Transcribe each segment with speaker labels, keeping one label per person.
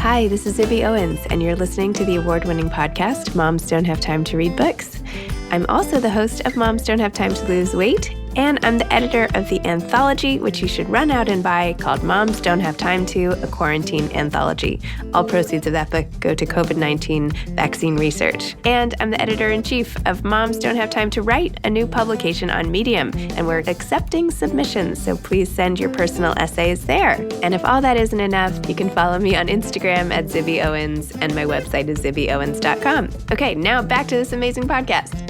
Speaker 1: Hi, this is Zibby Owens, and you're listening to the award-winning podcast, Moms Don't Have Time to Read Books. I'm also the host of Moms Don't Have Time to Lose Weight, and I'm the editor of the anthology, which you should run out and buy, called Moms Don't Have Time to, a Quarantine Anthology. All proceeds of that book go to COVID-19 vaccine research. And I'm the editor-in-chief of Moms Don't Have Time to Write, a new publication on Medium, and we're accepting submissions, so please send your personal essays there. And if all that isn't enough, you can follow me on Instagram at Zibby Owens, and my website is zibbyowens.com. Okay, now back to this amazing podcast.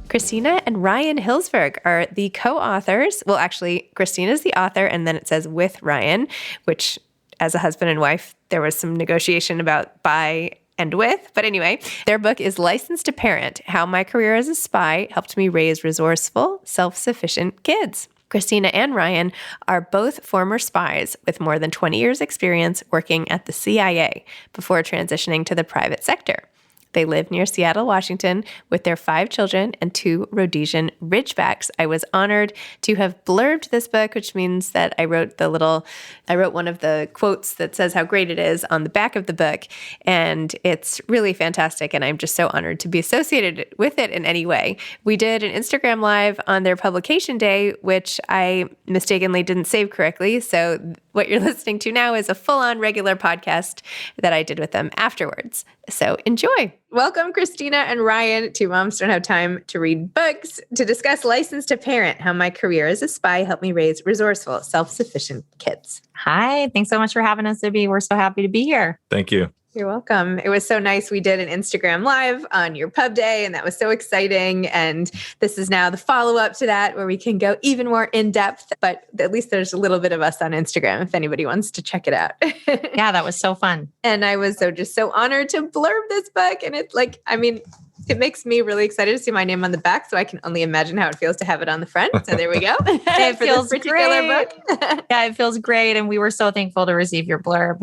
Speaker 1: Christina and Ryan Hillsberg are the co-authors. Well, actually, Christina's the author, and then it says with Ryan, which as a husband and wife, there was some negotiation about by and with. But anyway, their book is Licensed to Parent: How My Career as a Spy Helped Me Raise Resourceful, Self-Sufficient Kids. Christina and Ryan are both former spies with more than 20 years experience working at the CIA before transitioning to the private sector. They live near Seattle, Washington, with their 5 children and 2 Rhodesian Ridgebacks. I was honored to have blurbed this book, which means that I wrote one of the quotes that says how great it is on the back of the book, and it's really fantastic, and I'm just so honored to be associated with it in any way. We did an Instagram Live on their publication day, which I mistakenly didn't save correctly, so what you're listening to now is a full-on regular podcast that I did with them afterwards. So enjoy. Welcome, Christina and Ryan, to Moms Don't Have Time to Read Books to discuss Licensed to Parent: How My Career as a Spy Helped Me Raise Resourceful, Self-Sufficient Kids.
Speaker 2: Hi, thanks so much for having us, Zibby. We're so happy to be here.
Speaker 3: Thank you.
Speaker 1: You're welcome. It was so nice. We did an Instagram Live on your pub day, and that was so exciting. And this is now the follow-up to that, where we can go even more in depth, but at least there's a little bit of us on Instagram if anybody wants to check it out.
Speaker 2: Yeah, that was so fun.
Speaker 1: And I was just so honored to blurb this book. And it makes me really excited to see my name on the back, so I can only imagine how it feels to have it on the front. So there we go.
Speaker 2: It feels
Speaker 1: this particular
Speaker 2: great.
Speaker 1: book.
Speaker 2: Yeah, it feels great. And we were so thankful to receive your blurb.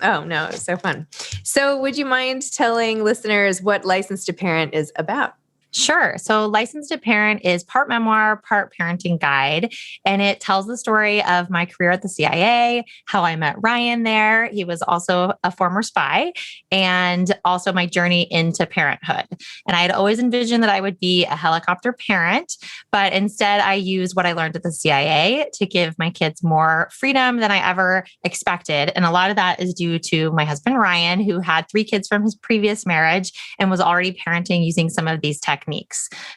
Speaker 1: Oh, no, it was so fun. So would you mind telling listeners what Licensed to Parent is about?
Speaker 2: Sure. So Licensed to Parent is part memoir, part parenting guide, and it tells the story of my career at the CIA, how I met Ryan there. He was also a former spy, and also my journey into parenthood. And I had always envisioned that I would be a helicopter parent, but instead I used what I learned at the CIA to give my kids more freedom than I ever expected. And a lot of that is due to my husband, Ryan, who had 3 kids from his previous marriage and was already parenting using some of these techniques.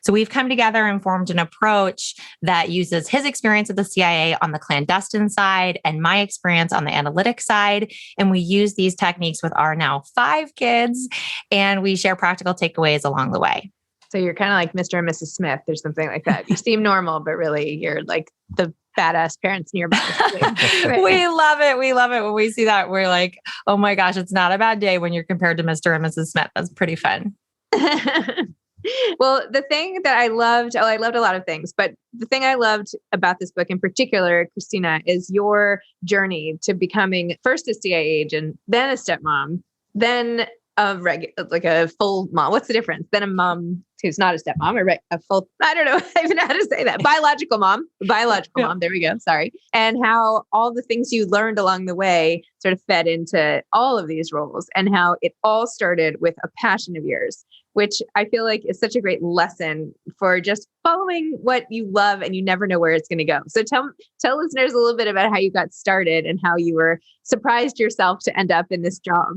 Speaker 2: So we've come together and formed an approach that uses his experience at the CIA on the clandestine side and my experience on the analytic side. And we use these techniques with our now 5 kids, and we share practical takeaways along the way.
Speaker 1: So you're kind of like Mr. and Mrs. Smith or something like that. You seem normal, but really you're like the badass parents nearby.
Speaker 2: We love it. We love it. When we see that, we're like, oh my gosh, it's not a bad day when you're compared to Mr. and Mrs. Smith. That's pretty fun.
Speaker 1: Well, the thing that I loved a lot of things, but the thing I loved about this book in particular, Christina, is your journey to becoming first a CIA agent, then a stepmom, then a full mom. What's the difference? Then a mom who's not a stepmom, or a full, I don't know even how to say that. Biological mom. Mom. There we go. Sorry. And how all the things you learned along the way sort of fed into all of these roles, and how it all started with a passion of yours, which I feel like is such a great lesson for just following what you love, and you never know where it's going to go. So tell listeners a little bit about how you got started and how you were surprised yourself to end up in this job.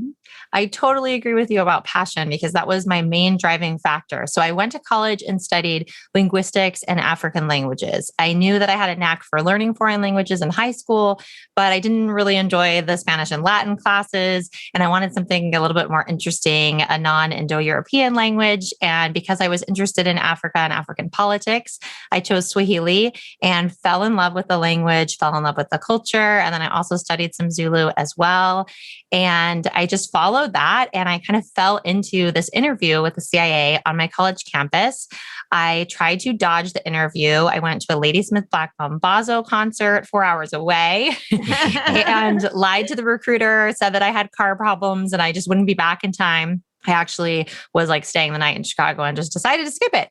Speaker 2: I totally agree with you about passion, because that was my main driving factor. So I went to college and studied linguistics and African languages. I knew that I had a knack for learning foreign languages in high school, but I didn't really enjoy the Spanish and Latin classes. And I wanted something a little bit more interesting, a non-Indo-European language. And because I was interested in Africa and African politics, I chose Swahili and fell in love with the language, fell in love with the culture. And then I also studied some Zulu as well. And I just followed that. And I kind of fell into this interview with the CIA on my college campus. I tried to dodge the interview. I went to a Ladysmith Black Mambazo concert 4 hours away and lied to the recruiter, said that I had car problems and I just wouldn't be back in time. I actually was like staying the night in Chicago and just decided to skip it.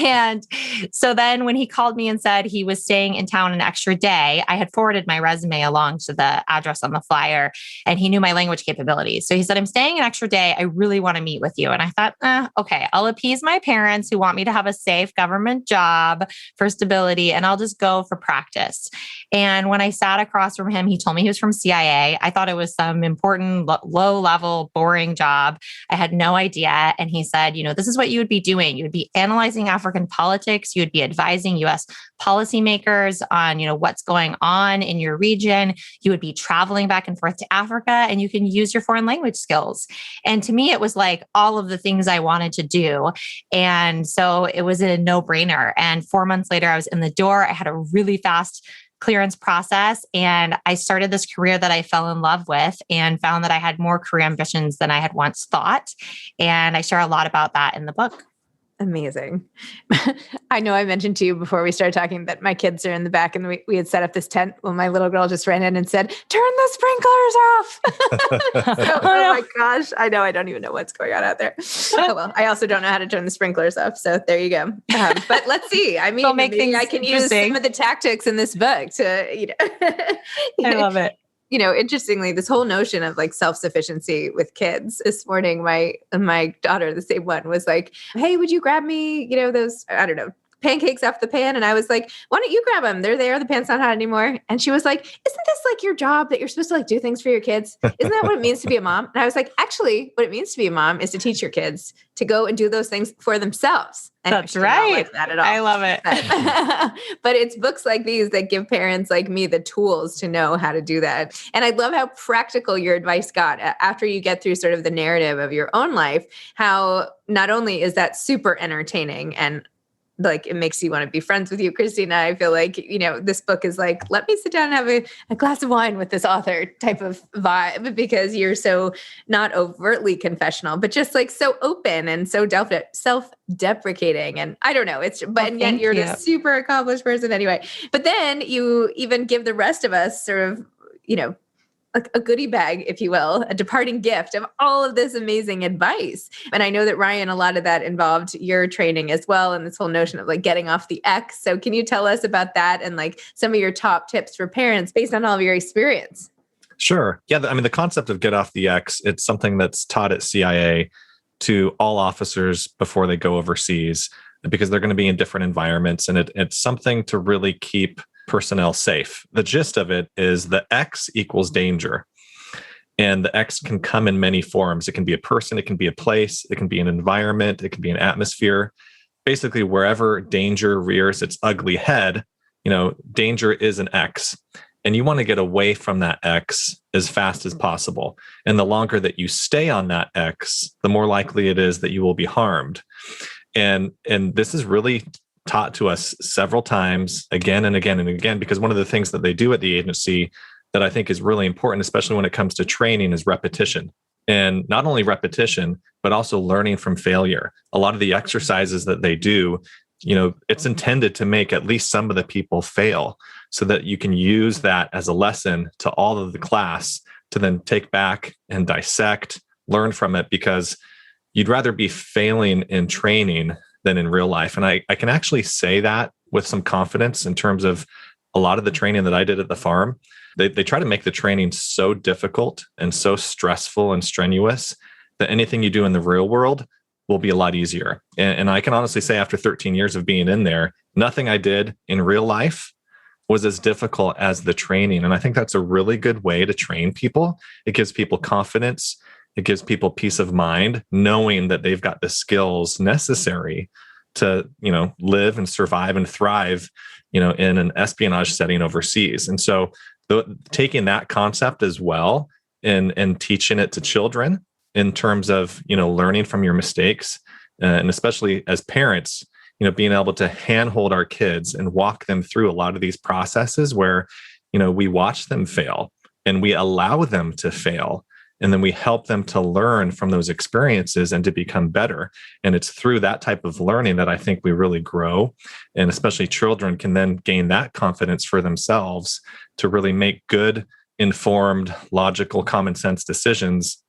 Speaker 2: And so then when he called me and said he was staying in town an extra day, I had forwarded my resume along to the address on the flyer, and he knew my language capabilities. So he said, I'm staying an extra day. I really want to meet with you. And I thought, okay, I'll appease my parents who want me to have a safe government job for stability, and I'll just go for practice. And when I sat across from him, he told me he was from CIA. I thought it was some important, low-level, boring job. I had no idea. And he said, this is what you would be doing. You would be analyzing African politics. You would be advising US policymakers on, what's going on in your region. You would be traveling back and forth to Africa, and you can use your foreign language skills. And to me, it was like all of the things I wanted to do. And so it was a no-brainer. And 4 months later, I was in the door. I had a really fast clearance process. And I started this career that I fell in love with and found that I had more career ambitions than I had once thought. And I share a lot about that in the book.
Speaker 1: Amazing. I know I mentioned to you before we started talking that my kids are in the back, and we had set up this tent. Well, my little girl just ran in and said, turn the sprinklers off. So, oh my gosh. I know. I don't even know what's going on out there. Oh, well, I also don't know how to turn the sprinklers off. So there you go. But let's see. I mean, maybe I can use some of the tactics in this book to,
Speaker 2: I love it.
Speaker 1: Interestingly, this whole notion of like self-sufficiency with kids. This morning, my daughter, the same one, was like, hey, would you grab me, those, I don't know, pancakes off the pan? And I was like, why don't you grab them? They're there. The pan's not hot anymore. And she was like, isn't this like your job that you're supposed to like do things for your kids? Isn't that what it means to be a mom? And I was like, actually, what it means to be a mom is to teach your kids to go and do those things for themselves. And
Speaker 2: that's right.
Speaker 1: Like that at all.
Speaker 2: I love it.
Speaker 1: But it's books like these that give parents like me the tools to know how to do that. And I love how practical your advice got after you get through sort of the narrative of your own life, how not only is that super entertaining and like it makes you want to be friends with you, Christina. I feel like, this book is like, let me sit down and have a glass of wine with this author type of vibe, because you're so not overtly confessional, but just like so open and so self-deprecating. And I don't know, and yet you're a super accomplished person anyway. But then you even give the rest of us sort of, a goodie bag, if you will, a departing gift of all of this amazing advice. And I know that Ryan, a lot of that involved your training as well, and this whole notion of like getting off the X. So can you tell us about that and like some of your top tips for parents based on all of your experience?
Speaker 3: Sure. Yeah. I mean, the concept of get off the X, it's something that's taught at CIA to all officers before they go overseas, because they're going to be in different environments. And it's something to really keep personnel safe. The gist of it is the X equals danger. And the X can come in many forms. It can be a person, it can be a place, it can be an environment, it can be an atmosphere. Basically, wherever danger rears its ugly head, danger is an X. And you want to get away from that X as fast as possible. And the longer that you stay on that X, the more likely it is that you will be harmed. And this is really taught to us several times, again and again and again, because one of the things that they do at the agency that I think is really important, especially when it comes to training, is repetition. And not only repetition, but also learning from failure. A lot of the exercises that they do, it's intended to make at least some of the people fail so that you can use that as a lesson to all of the class to then take back and dissect, learn from it, because you'd rather be failing in training than in real life. And I can actually say that with some confidence in terms of a lot of the training that I did at the farm. They try to make the training so difficult and so stressful and strenuous that anything you do in the real world will be a lot easier. And I can honestly say after 13 years of being in there, nothing I did in real life was as difficult as the training. And I think that's a really good way to train people. It gives people confidence. It gives people peace of mind, knowing that they've got the skills necessary to, live and survive and thrive, in an espionage setting overseas. And so taking that concept as well and teaching it to children in terms of, learning from your mistakes, and especially as parents, being able to handhold our kids and walk them through a lot of these processes where, we watch them fail and we allow them to fail. And then we help them to learn from those experiences and to become better. And it's through that type of learning that I think we really grow. And especially children can then gain that confidence for themselves to really make good, informed, logical, common sense decisions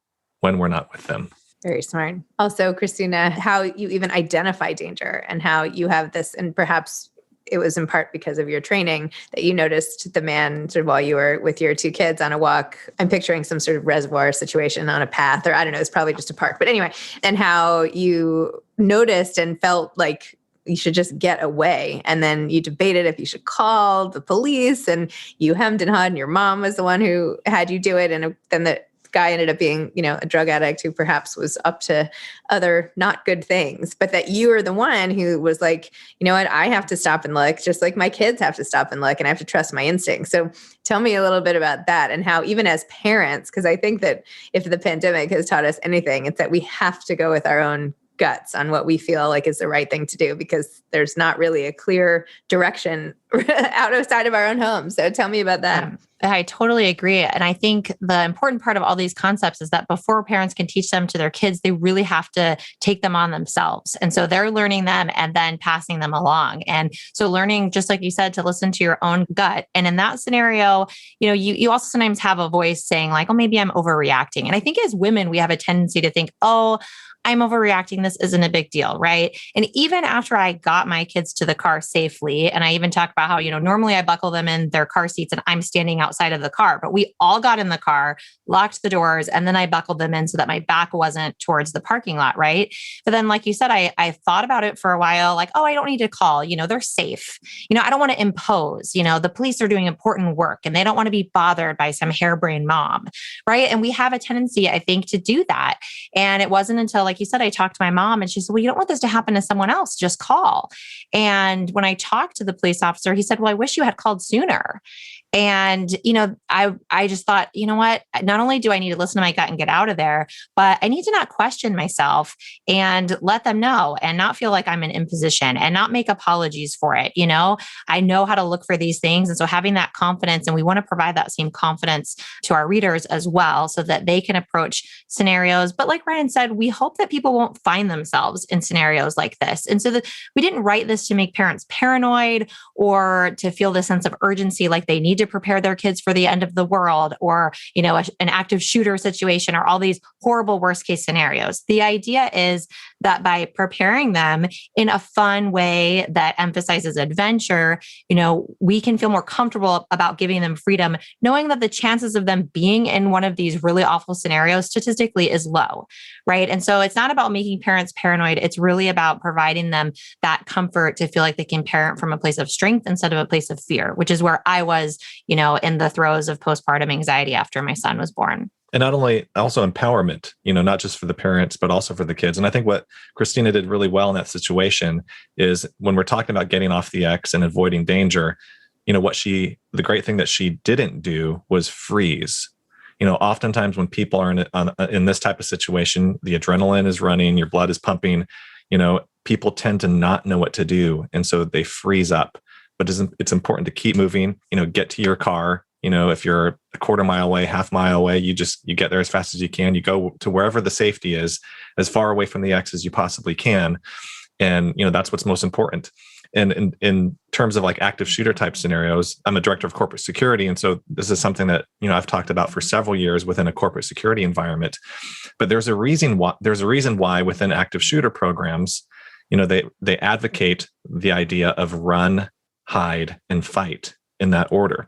Speaker 3: when we're not with them.
Speaker 1: Very smart. Also, Christina, how you even identify danger and how you have this, and perhaps it was in part because of your training that you noticed the man sort of while you were with your two kids on a walk. I'm picturing some sort of reservoir situation on a path, or I don't know, it's probably just a park. But anyway, and how you noticed and felt like you should just get away. And then you debated if you should call the police, and you hemmed and hawed, and your mom was the one who had you do it. And then the guy ended up being, a drug addict who perhaps was up to other not good things, but that you were the one who was like, you know what, I have to stop and look, just like my kids have to stop and look, and I have to trust my instincts. So tell me a little bit about that, and how even as parents, because I think that if the pandemic has taught us anything, it's that we have to go with our own guts on what we feel like is the right thing to do, because there's not really a clear direction outside of our own home. So tell me about that.
Speaker 2: I totally agree. And I think the important part of all these concepts is that before parents can teach them to their kids, they really have to take them on themselves. And so they're learning them and then passing them along. And so learning, just like you said, to listen to your own gut. And in that scenario, you also sometimes have a voice saying like, oh, maybe I'm overreacting. And I think as women, we have a tendency to think, oh, I'm overreacting. This isn't a big deal, right? And even after I got my kids to the car safely, and I even talk about how, normally I buckle them in their car seats and I'm standing outside of the car, but we all got in the car, locked the doors, and then I buckled them in so that my back wasn't towards the parking lot, right? But then, like you said, I thought about it for a while, like, oh, I don't need to call, they're safe. I don't want to impose, the police are doing important work and they don't want to be bothered by some harebrained mom, right? And we have a tendency, I think, to do that. And it wasn't until, like you said, I talked to my mom and she said, well, you don't want this to happen to someone else, just call. And when I talked to the police officer, he said, well, I wish you had called sooner. And, I just thought, you know what, not only do I need to listen to my gut and get out of there, but I need to not question myself and let them know and not feel like I'm an imposition and not make apologies for it. I know how to look for these things. And so having that confidence, and we want to provide that same confidence to our readers as well, so that they can approach scenarios. But like Ryan said, we hope that people won't find themselves in scenarios like this. And so we didn't write this to make parents paranoid or to feel the sense of urgency, like they need to prepare their kids for the end of the world, or, an active shooter situation, or all these horrible worst case scenarios. The idea is that by preparing them in a fun way that emphasizes adventure, we can feel more comfortable about giving them freedom, knowing that the chances of them being in one of these really awful scenarios statistically is low, right? And so it's not about making parents paranoid. It's really about providing them that comfort to feel like they can parent from a place of strength instead of a place of fear, which is where I was, in the throes of postpartum anxiety after my son was born.
Speaker 3: And not only, also empowerment, not just for the parents, but also for the kids. And I think what Christina did really well in that situation is when we're talking about getting off the X and avoiding danger, the great thing that she didn't do was freeze. Oftentimes when people are in this type of situation, the adrenaline is running, your blood is pumping, people tend to not know what to do. And so they freeze up. But it's important to keep moving, get to your car. If you're a quarter mile away, half mile away, you get there as fast as you can. You go to wherever the safety is, as far away from the X as you possibly can. And, that's what's most important. And in terms of like active shooter type scenarios, I'm a director of corporate security. And so this is something that, I've talked about for several years within a corporate security environment. But there's a reason why within active shooter programs, they advocate the idea of run, hide, and fight in that order.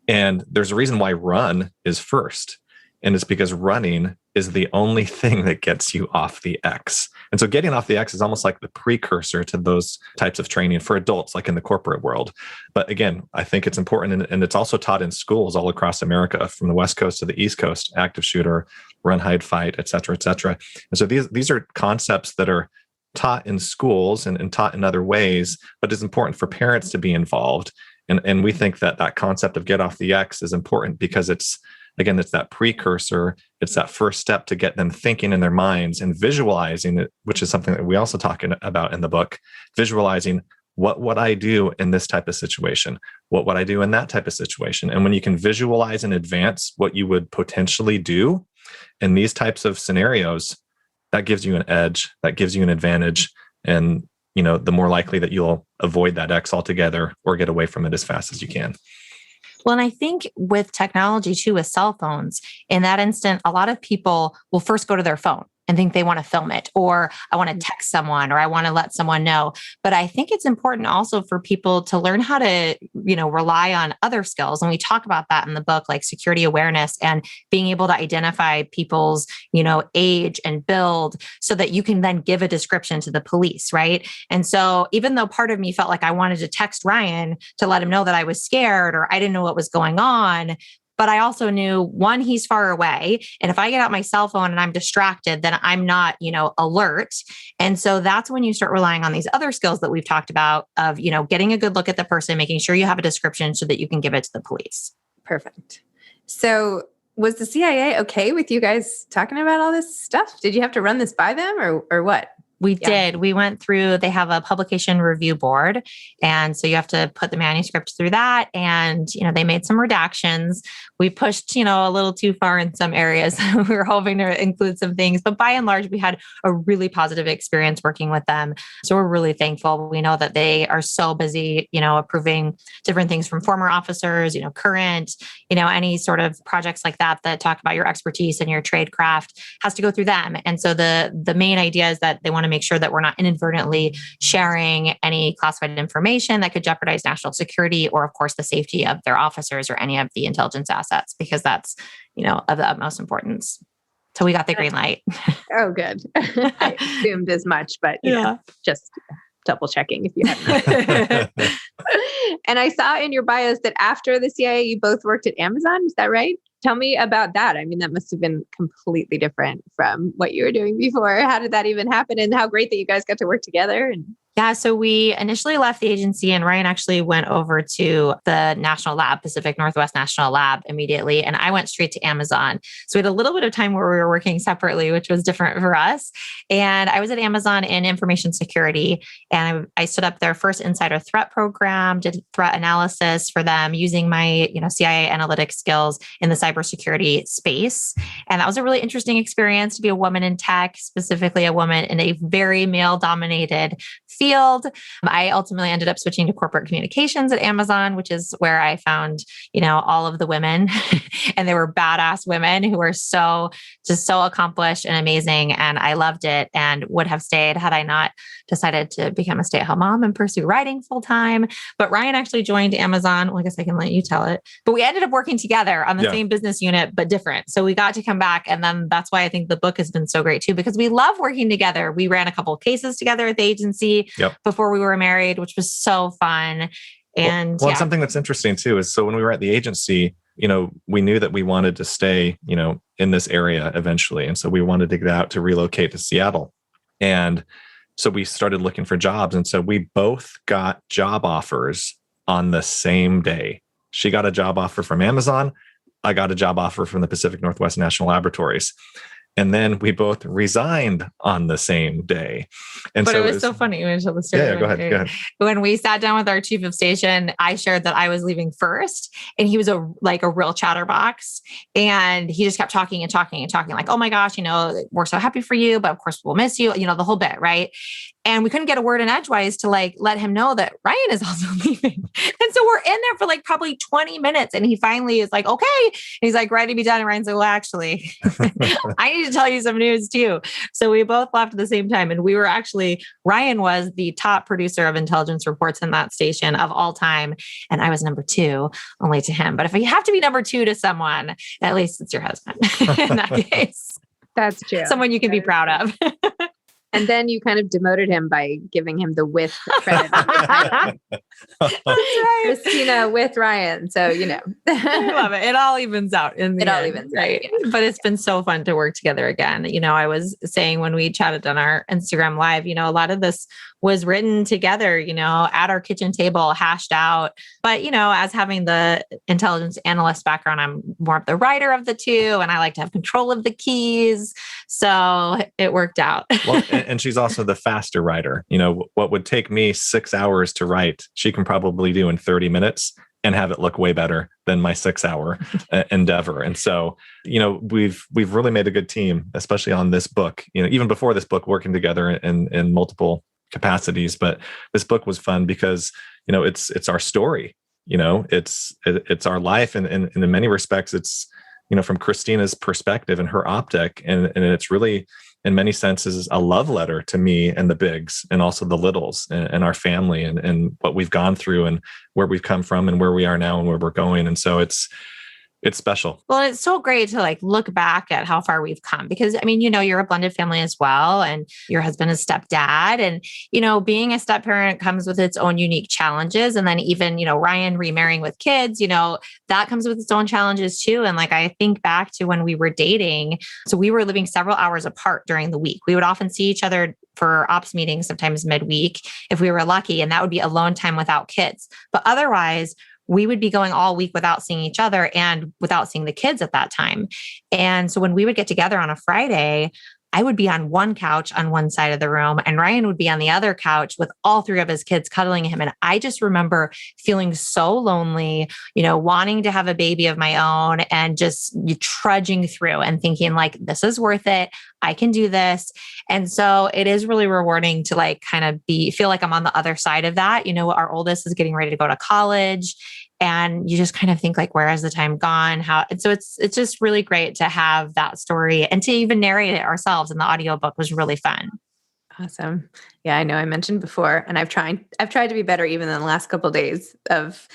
Speaker 3: And there's a reason why run is first. And it's because running is the only thing that gets you off the X. And so getting off the X is almost like the precursor to those types of training for adults, like in the corporate world. But again, I think it's important, and it's also taught in schools all across America, from the West Coast to the East Coast: active shooter, run, hide, fight, et cetera, et cetera. And so these are concepts that are taught in schools and taught in other ways, but it's important for parents to be involved. And we think that concept of get off the X is important because it's that precursor. It's that first step to get them thinking in their minds and visualizing it, which is something that we also talk about in the book, visualizing what would I do in this type of situation? What would I do in that type of situation? And when you can visualize in advance what you would potentially do in these types of scenarios, that gives you an edge, that gives you an advantage. And, the more likely that you'll avoid that X altogether or get away from it as fast as you can.
Speaker 2: Well, and I think with technology too, with cell phones, in that instant, a lot of people will first go to their phone, and think they want to film it, or I want to text someone, or I want to let someone know. But I think it's important also for people to learn how to, rely on other skills. And we talk about that in the book, like security awareness and being able to identify people's, age and build so that you can then give a description to the police, right? And so even though part of me felt like I wanted to text Ryan to let him know that I was scared or I didn't know what was going on, but I also knew, one, he's far away. And if I get out my cell phone and I'm distracted, then I'm not, alert. And so that's when you start relying on these other skills that we've talked about of, getting a good look at the person, making sure you have a description so that you can give it to the police.
Speaker 1: Perfect. So was the CIA okay with you guys talking about all this stuff? Did you have to run this by them or what?
Speaker 2: We did. We went through, they have a publication review board. And so you have to put the manuscript through that. And, they made some redactions. We pushed, a little too far in some areas. We were hoping to include some things, but by and large, we had a really positive experience working with them. So we're really thankful. We know that they are so busy, approving different things from former officers, current, any sort of projects like that talk about your expertise and your trade craft has to go through them. And so the main idea is that they want to make sure that we're not inadvertently sharing any classified information that could jeopardize national security or, of course, the safety of their officers or any of the intelligence assets, because that's, of the utmost importance. So we got the green light.
Speaker 1: Oh, good. I assumed as much, but just double checking if you haven't. And I saw in your bios that after the CIA, you both worked at Amazon. Is that right? Tell me about that. I mean, that must have been completely different from what you were doing before. How did that even happen? And how great that you guys got to work together.
Speaker 2: Yeah, so we initially left the agency and Ryan actually went over to the National Lab, Pacific Northwest National Lab immediately. And I went straight to Amazon. So we had a little bit of time where we were working separately, which was different for us. And I was at Amazon in information security. And I stood up their first insider threat program, did threat analysis for them using my, CIA analytics skills in the cybersecurity space. And that was a really interesting experience to be a woman in tech, specifically a woman in a very male-dominated field. I ultimately ended up switching to corporate communications at Amazon, which is where I found, all of the women and they were badass women who were so accomplished and amazing. And I loved it and would have stayed had I not decided to become a stay-at-home mom and pursue writing full time. But Ryan actually joined Amazon. Well, I guess I can let you tell it, but we ended up working together on the same business unit, but different. So we got to come back. And then that's why I think the book has been so great too, because we love working together. We ran a couple of cases together at the agency before we were married, which was so fun. And
Speaker 3: well, something that's interesting too is so when we were at the agency, we knew that we wanted to stay, in this area eventually. And so we wanted to get out to relocate to Seattle. And so we started looking for jobs. And so we both got job offers on the same day. She got a job offer from Amazon. I got a job offer from the Pacific Northwest National Laboratories. And then we both resigned on the same day. And
Speaker 2: but so it was so funny. You want to tell the story?
Speaker 3: Yeah, go ahead.
Speaker 2: When we sat down with our chief of station, I shared that I was leaving first, and he was a real chatterbox. And he just kept talking and talking and talking, like, "Oh my gosh, we're so happy for you, but of course we'll miss you." The whole bit, right? And we couldn't get a word in edgewise to let him know that Ryan is also leaving. And so we're in there for probably 20 minutes. And he finally is like, okay. And he's like, ready to be done. And Ryan's like, well, actually, I need to tell you some news too. So we both left at the same time. And Ryan was the top producer of intelligence reports in that station of all time. And I was number 2, only to him. But if you have to be number 2 to someone, at least it's your husband in that case.
Speaker 1: That's true.
Speaker 2: Someone you can be proud of.
Speaker 1: And then you kind of demoted him by giving him the with credit.
Speaker 2: That's right.
Speaker 1: Christina with Ryan. So,
Speaker 2: I love it. It all evens out in the end.
Speaker 1: It all evens out,
Speaker 2: right? Yeah. But it's been so fun to work together again. I was saying when we chatted on our Instagram Live, a lot of this was written together, at our kitchen table, hashed out. But, as having the intelligence analyst background, I'm more of the writer of the two, and I like to have control of the keys. So it worked out.
Speaker 3: Well, and she's also the faster writer. What would take me 6 hours to write, she can probably do in 30 minutes and have it look way better than my 6-hour endeavor. And so, we've really made a good team, especially on this book, even before this book, working together in multiple capacities. But this book was fun because, it's our story, it's our life. And in many respects, it's from Christina's perspective and her optic. And it's really, in many senses, a love letter to me and the bigs and also the littles and our family and what we've gone through and where we've come from and where we are now and where we're going. And so it's special.
Speaker 2: Well, it's so great to like look back at how far we've come because I mean, you're a blended family as well. And your husband is stepdad. And, being a step parent comes with its own unique challenges. And then even, Ryan remarrying with kids, that comes with its own challenges too. And like, I think back to when we were dating. So we were living several hours apart during the week. We would often see each other for ops meetings, sometimes midweek, if we were lucky. And that would be alone time without kids. But otherwise, we would be going all week without seeing each other and without seeing the kids at that time. And so when we would get together on a Friday, I would be on one couch on one side of the room and Ryan would be on the other couch with all three of his kids cuddling him. And I just remember feeling so lonely, wanting to have a baby of my own and just trudging through and thinking like, this is worth it. I can do this. And so it is really rewarding to like kind of feel like I'm on the other side of that. Our oldest is getting ready to go to college. And you just kind of think like, where has the time gone? And so it's just really great to have that story and to even narrate it ourselves in the audiobook was really fun.
Speaker 1: Awesome. Yeah, I know I mentioned before, and I've tried to be better even in the last couple of days of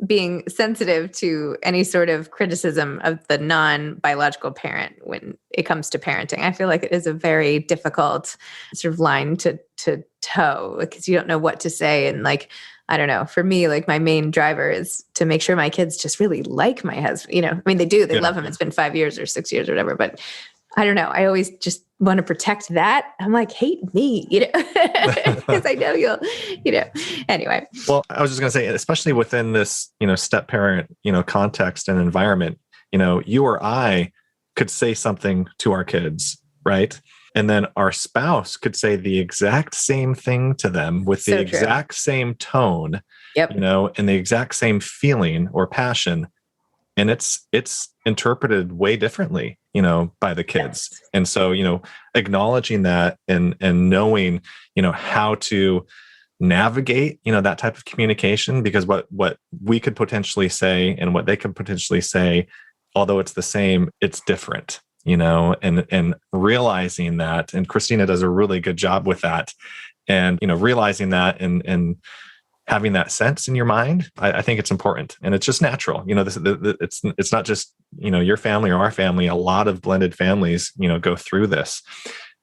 Speaker 1: being sensitive to any sort of criticism of the non-biological parent when it comes to parenting. I feel like it is a very difficult sort of line to toe because you don't know what to say. And like, I don't know, for me, like my main driver is to make sure my kids just really like my husband. I mean, they love him. It's been 5 years or 6 years or whatever, but I don't know. I always just want to protect that. I'm like, hate me, because I know you'll, anyway.
Speaker 3: Well, I was just going to say, especially within this, step parent, context and environment, you or I could say something to our kids, right? And then our spouse could say the exact same thing to them with the exact same tone, and the exact same feeling or passion. And it's interpreted way differently, by the kids. Yes. And so, acknowledging that and knowing, how to navigate, that type of communication, because what we could potentially say and what they could potentially say, although it's the same, it's different, and realizing that, and Christina does a really good job with that. And, realizing that and having that sense in your mind, I think it's important, and it's just natural. It's not just your family or our family. A lot of blended families, go through this,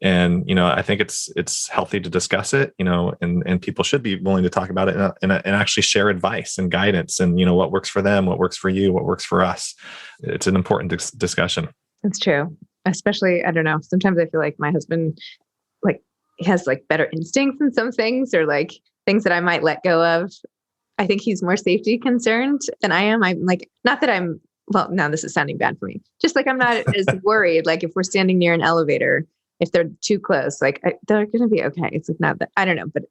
Speaker 3: and I think it's healthy to discuss it. And people should be willing to talk about it and actually share advice and guidance, and what works for them, what works for you, what works for us. It's an important discussion.
Speaker 1: It's true, especially I don't know. Sometimes I feel like my husband has better instincts in some things, or things that I might let go of. I think he's more safety concerned than I am. I'm not that I'm, well, now this is sounding bad for me. Just I'm not as worried. If we're standing near an elevator, if they're too close, they're going to be okay. It's not that, I don't know, but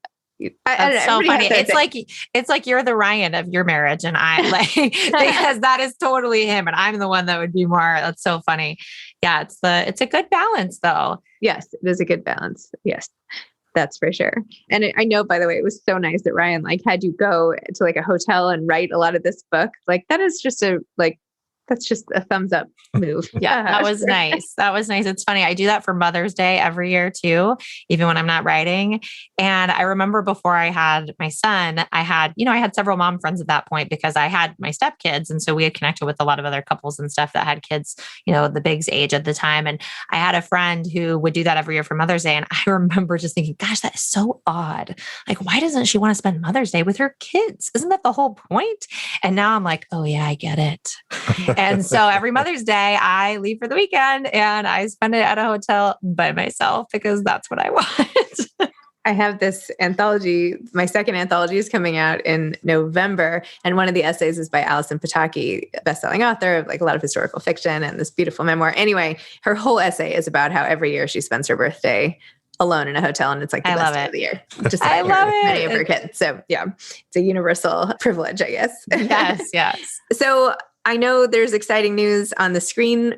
Speaker 2: that's so funny. It's like you're the Ryan of your marriage, and I because that is totally him, and I'm the one that would be more. That's so funny. Yeah, it's a good balance, though.
Speaker 1: Yes, it is a good balance. Yes, that's for sure. And I know, by the way, it was so nice that Ryan had you go to a hotel and write a lot of this book. That is just that's just a thumbs up move.
Speaker 2: Yeah, that was nice. That was nice. It's funny. I do that for Mother's Day every year too, even when I'm not writing. And I remember before I had my son, I had several mom friends at that point because I had my stepkids. And so we had connected with a lot of other couples and stuff that had kids, the big's age at the time. And I had a friend who would do that every year for Mother's Day. And I remember just thinking, gosh, that is so odd. Why doesn't she want to spend Mother's Day with her kids? Isn't that the whole point? And now I'm like, oh yeah, I get it. And so every Mother's Day, I leave for the weekend and I spend it at a hotel by myself because that's what I want.
Speaker 1: I have this anthology. My second anthology is coming out in November. And one of the essays is by Alison Pataki, best-selling author of a lot of historical fiction and this beautiful memoir. Anyway, her whole essay is about how every year she spends her birthday alone in a hotel, and it's the best day of the year. Just
Speaker 2: I love it.
Speaker 1: Many of her kids. So yeah, it's a universal privilege, I guess.
Speaker 2: Yes.
Speaker 1: So I know there's exciting news on the screen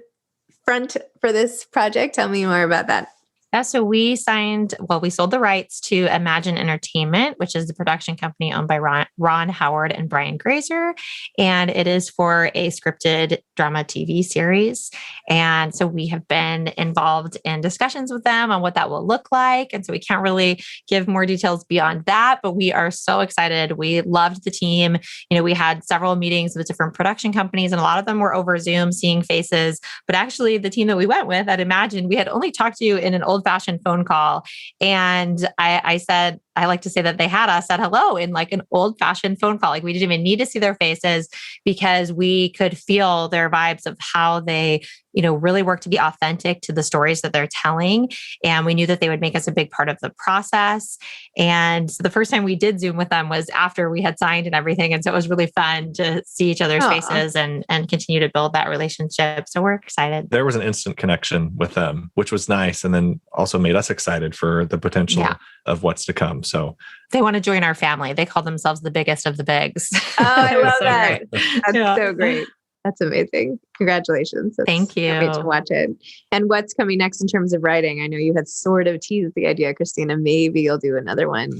Speaker 1: front for this project. Tell me more about that.
Speaker 2: Yeah, so we sold the rights to Imagine Entertainment, which is the production company owned by Ron Howard and Brian Grazer. And it is for a scripted drama TV series. And so we have been involved in discussions with them on what that will look like. And so we can't really give more details beyond that, but we are so excited. We loved the team. We had several meetings with different production companies, and a lot of them were over Zoom, seeing faces. But actually, the team that we went with at Imagine, we had only talked to you in an old-fashioned phone call. And I said, I like to say that they had us at hello in like an old-fashioned phone call. Like we didn't even need to see their faces because we could feel their vibes of how they, really work to be authentic to the stories that they're telling. And we knew that they would make us a big part of the process. And so the first time we did Zoom with them was after we had signed and everything. And so it was really fun to see each other's faces and continue to build that relationship. So we're excited.
Speaker 3: There was an instant connection with them, which was nice. And then also made us excited for the potential of what's to come. So
Speaker 2: they want to join our family. They call themselves the biggest of the bigs.
Speaker 1: Oh, I love
Speaker 2: so
Speaker 1: that.
Speaker 2: Great.
Speaker 1: That's so great. That's amazing. Congratulations.
Speaker 2: Thank you.
Speaker 1: Can't wait to watch it. And what's coming next in terms of writing? I know you had sort of teased the idea, Christina. Maybe you'll do another one.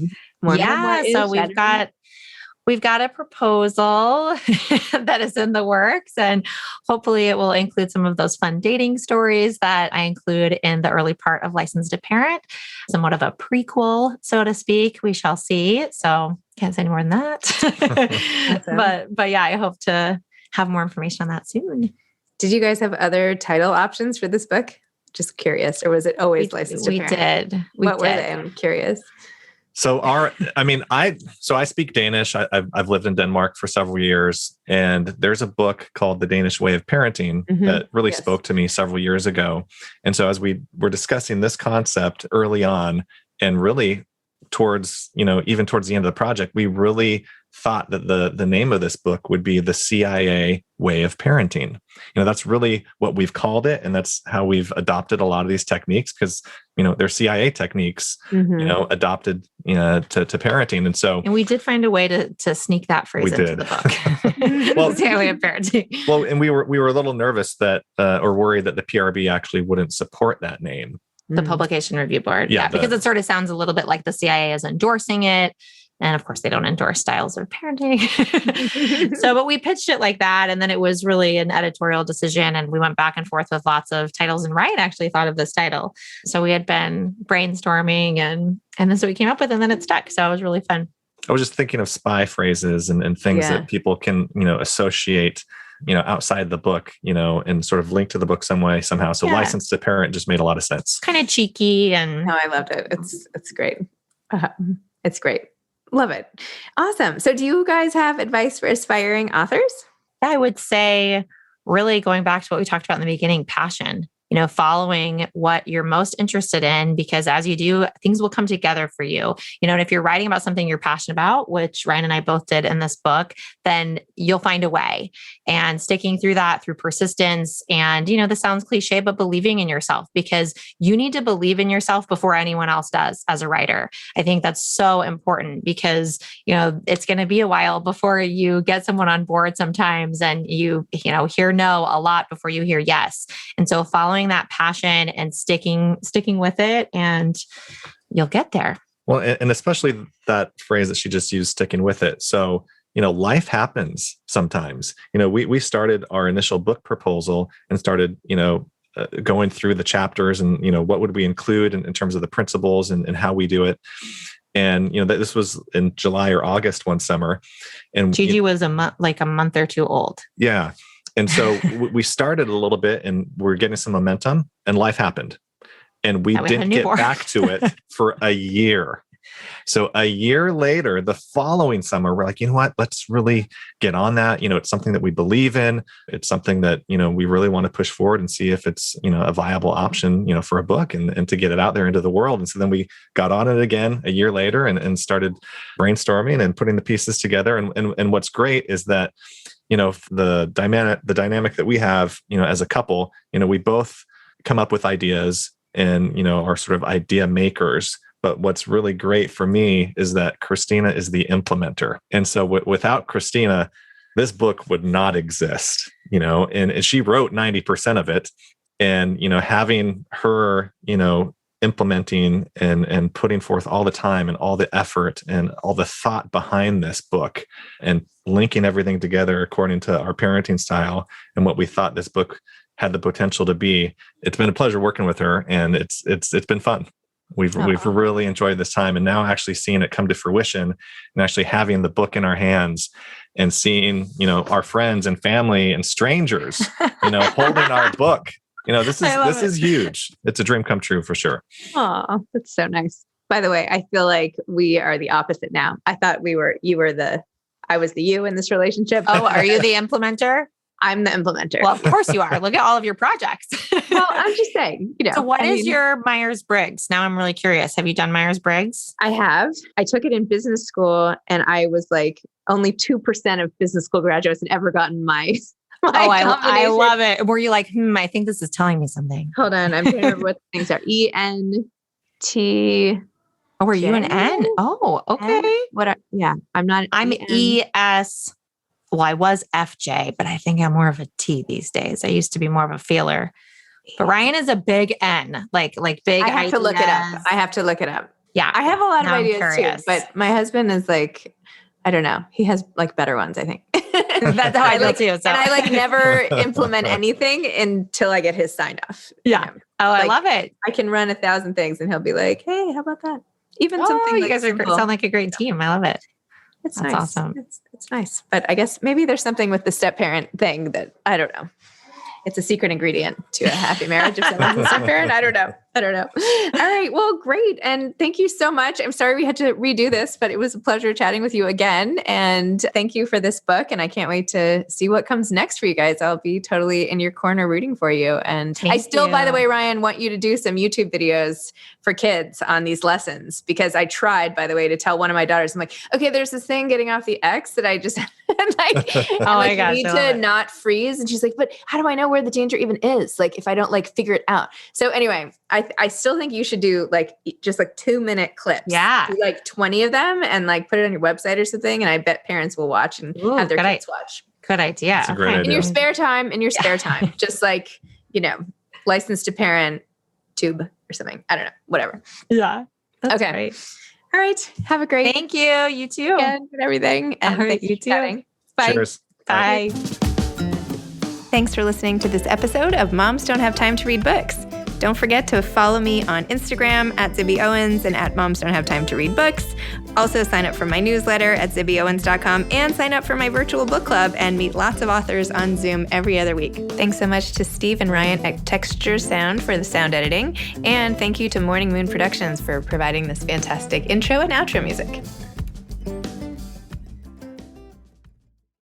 Speaker 2: So we've got a proposal that is in the works, and hopefully it will include some of those fun dating stories that I include in the early part of Licensed to Parent, somewhat of a prequel, so to speak. We shall see. So can't say any more than that.
Speaker 1: Awesome.
Speaker 2: But yeah, I hope to have more information on that soon.
Speaker 1: Did you guys have other title options for this book? Just curious. Or was it always Licensed to Parent? What were they? I'm curious.
Speaker 3: So I speak Danish. I've lived in Denmark for several years, and there's a book called The Danish Way of Parenting that really spoke to me several years ago. And so as we were discussing this concept early on, and really towards, even towards the end of the project, we really thought that the name of this book would be The CIA Way of Parenting. That's really what we've called it. And that's how we've adopted a lot of these techniques because, they're CIA techniques, adopted to parenting. And
Speaker 2: we did find a way to sneak that phrase into the book.
Speaker 3: Well,
Speaker 2: The CIA Way of Parenting.
Speaker 3: Well, and we were a little nervous that, or worried that the PRB actually wouldn't support that name.
Speaker 2: The Publication Review Board.
Speaker 3: Yeah,
Speaker 2: because it sort of sounds a little bit like the CIA is endorsing it. And of course, they don't endorse styles of parenting. But we pitched it like that. And then it was really an editorial decision. And we went back and forth with lots of titles. And Ryan actually thought of this title. So we had been brainstorming and then so we came up with it and then it stuck. So it was really fun.
Speaker 3: I was just thinking of spy phrases and things that people can, associate, outside the book, and sort of link to the book some way, somehow. So Licensed to Parent just made a lot of sense.
Speaker 2: Kind of cheeky. And
Speaker 1: no, I loved it. It's great. It's great. Love it. Awesome. So do you guys have advice for aspiring authors?
Speaker 2: I would say really going back to what we talked about in the beginning, passion. Following what you're most interested in, because as you do, things will come together for you. And if you're writing about something you're passionate about, which Ryan and I both did in this book, then you'll find a way. And sticking through that through persistence and, this sounds cliche, but believing in yourself, because you need to believe in yourself before anyone else does as a writer. I think that's so important because, it's going to be a while before you get someone on board sometimes and you hear no a lot before you hear yes. And so following that passion and sticking with it, and you'll get there.
Speaker 3: Well, and especially that phrase that she just used, sticking with it. So, life happens sometimes. We started our initial book proposal and started, going through the chapters and, what would we include in terms of the principles and how we do it. And, this was in July or August one summer. And
Speaker 2: Gigi was a month or two old.
Speaker 3: Yeah. And so we started a little bit and we're getting some momentum and life happened. And we didn't get back to it for a year. So a year later, the following summer, we're like, you know what, let's really get on that. It's something that we believe in. It's something that, we really want to push forward and see if it's, a viable option, for a book and to get it out there into the world. And so then we got on it again a year later and started brainstorming and putting the pieces together. And what's great is that, the dynamic that we have, as a couple, we both come up with ideas and, are sort of idea makers. But what's really great for me is that Christina is the implementer. And so without Christina, this book would not exist, and she wrote 90% of it. And, having her, implementing and putting forth all the time and all the effort and all the thought behind this book and linking everything together according to our parenting style and what we thought this book had the potential to be. It's been a pleasure working with her, and it's been fun. We've really enjoyed this time, and now actually seeing it come to fruition and actually having the book in our hands and seeing, our friends and family and strangers, holding our book. This is huge. It's a dream come true for sure.
Speaker 1: Oh, that's so nice. By the way, I feel like we are the opposite now. I thought I was the you in this relationship.
Speaker 2: Oh, are you the implementer?
Speaker 1: I'm the implementer.
Speaker 2: Well, of course you are. Look at all of your projects.
Speaker 1: Well, I'm just saying,
Speaker 2: So what is your Myers-Briggs? Now I'm really curious. Have you done Myers-Briggs?
Speaker 1: I have. I took it in business school, and I was like only 2% of business school graduates had ever gotten my
Speaker 2: I love it. Were you like, I think this is telling me something.
Speaker 1: Hold on. I'm trying to remember what the things are. ENT.
Speaker 2: Oh, were you an N? Oh, okay.
Speaker 1: I'm
Speaker 2: ES. Well, I was FJ, but I think I'm more of a T these days. I used to be more of a feeler. But Ryan is a big N, like big.
Speaker 1: I have to look it up.
Speaker 2: Yeah.
Speaker 1: I have a lot of ideas too, but my husband is like, I don't know. He has like better ones, I think.
Speaker 2: That's how I feel too. So.
Speaker 1: And I like never implement anything until I get his sign off.
Speaker 2: Yeah. Oh, I love it.
Speaker 1: I can run 1,000 things and he'll be like, hey, how about that? Even something
Speaker 2: you guys sound like a great team. I love it.
Speaker 1: That's
Speaker 2: nice.
Speaker 1: Awesome. It's nice. But I guess maybe there's something with the step parent thing that I don't know. It's a secret ingredient to a happy marriage. If someone's a step parent, I don't know. All right. Well, great. And thank you so much. I'm sorry we had to redo this, but it was a pleasure chatting with you again. And thank you for this book. And I can't wait to see what comes next for you guys. I'll be totally in your corner rooting for you. And by the way, Ryan, want you to do some YouTube videos for kids on these lessons, because I tried, by the way, to tell one of my daughters, I'm like, okay, there's this thing getting off the X that I just
Speaker 2: my gosh,
Speaker 1: you need to not freeze. And she's like, but how do I know where the danger even is? Like, if I don't figure it out. So anyway, I still think you should do just 2-minute clips.
Speaker 2: Yeah.
Speaker 1: Do 20 of them and put it on your website or something. And I bet parents will watch and have their kids watch.
Speaker 2: Good idea.
Speaker 3: That's a great idea.
Speaker 1: In your spare time, just license to parent tube or something. I don't know, whatever.
Speaker 2: Yeah.
Speaker 1: That's okay.
Speaker 2: Great.
Speaker 1: All right. Have a great
Speaker 2: Thank you. You too.
Speaker 1: And everything. And
Speaker 2: thank you too.
Speaker 1: Chatting. Bye.
Speaker 3: Cheers.
Speaker 2: Bye.
Speaker 1: Thanks for listening to this episode of Moms Don't Have Time to Read Books. Don't forget to follow me on Instagram at Zibby Owens and at Moms Don't Have Time to Read Books. Also sign up for my newsletter at zibbyowens.com and sign up for my virtual book club and meet lots of authors on Zoom every other week. Thanks so much to Steve and Ryan at Texture Sound for the sound editing. And thank you to Morning Moon Productions for providing this fantastic intro and outro music.